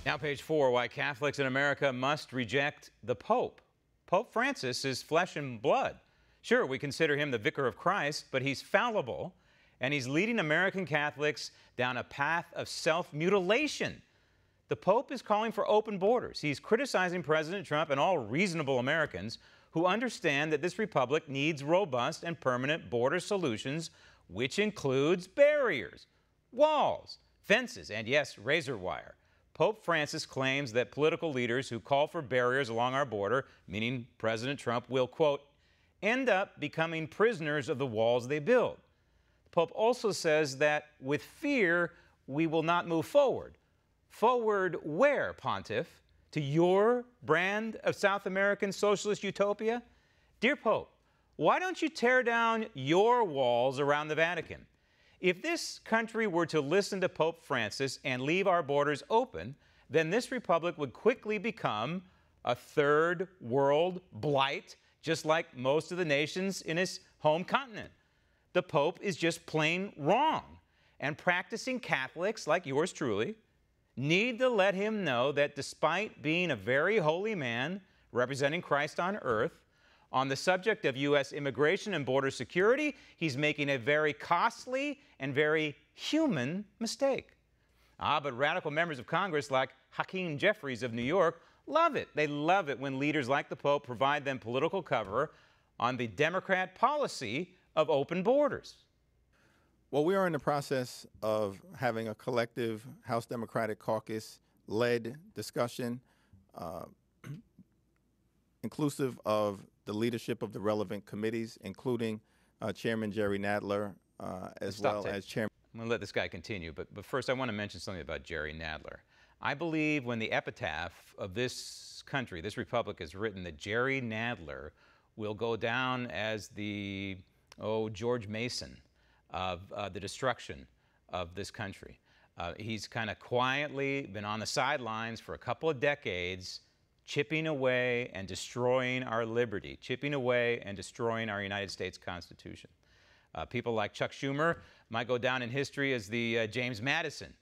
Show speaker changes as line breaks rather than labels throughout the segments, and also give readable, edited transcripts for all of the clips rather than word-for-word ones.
Now, page 4, why Catholics in America must reject the Pope. Pope Francis is flesh and blood. Sure, we consider him the vicar of Christ, but he's fallible, and he's leading American Catholics down a path of self-mutilation. The Pope is calling for open borders. He's criticizing President Trump and all reasonable Americans who understand that this republic needs robust and permanent border solutions, which includes barriers, walls, fences, and yes, razor wire. Pope Francis claims that political leaders who call for barriers along our border, meaning President Trump, will, quote, end up becoming prisoners of the walls they build. The Pope also says that with fear, we will not move forward. Forward where, Pontiff? To your brand of South American socialist utopia? Dear Pope, why don't you tear down your walls around the Vatican? If this country were to listen to Pope Francis and leave our borders open, then this republic would quickly become a third world blight, just like most of the nations in his home continent. The Pope is just plain wrong, and practicing Catholics like yours truly need to let him know that despite being a very holy man representing Christ on earth, on the subject of U.S. immigration and border security, he's making a very costly and very human mistake. But radical members of Congress like Hakeem Jeffries of New York love it. They love it when leaders like the Pope provide them political cover on the Democrat policy of open borders.
Well, we are in the process of having a collective House Democratic Caucus-led discussion, inclusive of the leadership of the relevant committees, including Chairman Jerry Nadler, as well as Chairman...
I'm going to let this guy continue, but first I want to mention something about Jerry Nadler. I believe when the epitaph of this country, this republic, is written, that Jerry Nadler will go down as the, George Mason of the destruction of this country. He's kind of quietly been on the sidelines for a couple of decades, chipping away and destroying our liberty, chipping away and destroying our United States Constitution. People like Chuck Schumer might go down in history as the James Madison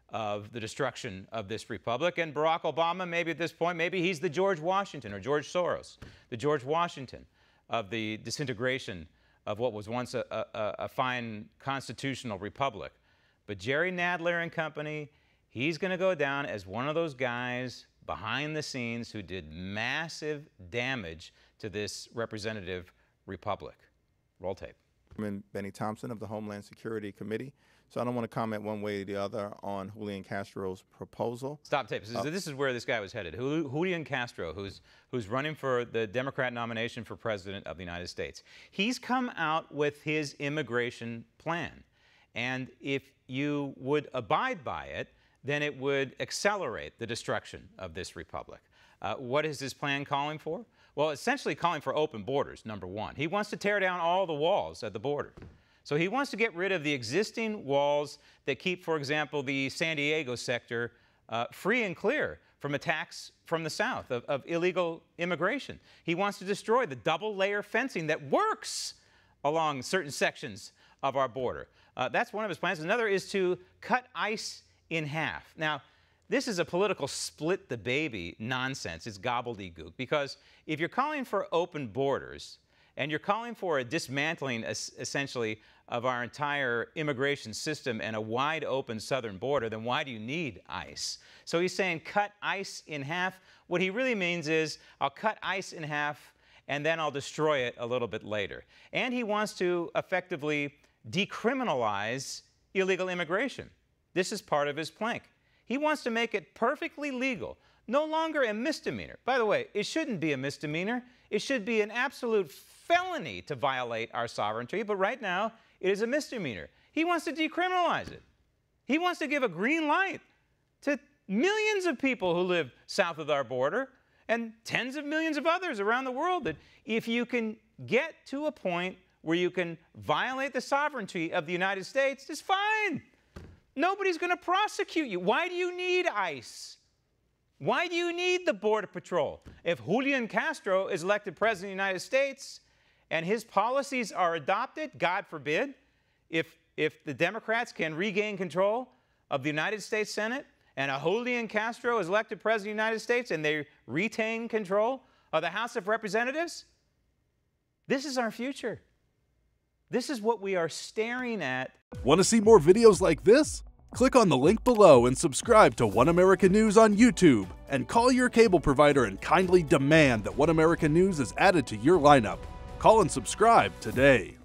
of the destruction of this republic, and Barack Obama, maybe at this point, maybe he's the George Washington, or George Soros, the George Washington of the disintegration of what was once a fine constitutional republic. But Jerry Nadler and company, he's going to go down as one of those guys behind the scenes who did massive damage to this representative republic. Roll tape.
Chairman Benny Thompson of the Homeland Security Committee. So I don't want to comment one way or the other on Julian Castro's proposal.
Stop tape. This is where this guy was headed. Julian Castro, who's running for the Democrat nomination for President of the United States. He's come out with his immigration plan. And if you would abide by it, then it would accelerate the destruction of this republic. What is his plan calling for? Well, essentially calling for open borders, number one. He wants to tear down all the walls at the border. So he wants to get rid of the existing walls that keep, for example, the San Diego sector free and clear from attacks from the south of illegal immigration. He wants to destroy the double-layer fencing that works along certain sections of our border. That's one of his plans. Another is to cut ICE in half. Now, this is a political split the baby nonsense. It's gobbledygook, because if you're calling for open borders and you're calling for a dismantling, essentially, of our entire immigration system and a wide open southern border, then why do you need ICE? So he's saying cut ICE in half. What he really means is, I'll cut ICE in half and then I'll destroy it a little bit later. And he wants to effectively decriminalize illegal immigration. This is part of his plank. He wants to make it perfectly legal, no longer a misdemeanor. By the way, it shouldn't be a misdemeanor. It should be an absolute felony to violate our sovereignty, but right now it is a misdemeanor. He wants to decriminalize it. He wants to give a green light to millions of people who live south of our border and tens of millions of others around the world, that if you can get to a point where you can violate the sovereignty of the United States, it's fine. Nobody's going to prosecute you. Why do you need ICE? Why do you need the Border Patrol? If Julian Castro is elected President of the United States and his policies are adopted, God forbid, if the Democrats can regain control of the United States Senate and a Julian Castro is elected president of the United States and they retain control of the House of Representatives, this is our future. This is what we are staring at.
Want to see more videos like this? Click on the link below and subscribe to One America News on YouTube, and call your cable provider and kindly demand that One America News is added to your lineup. Call and subscribe today.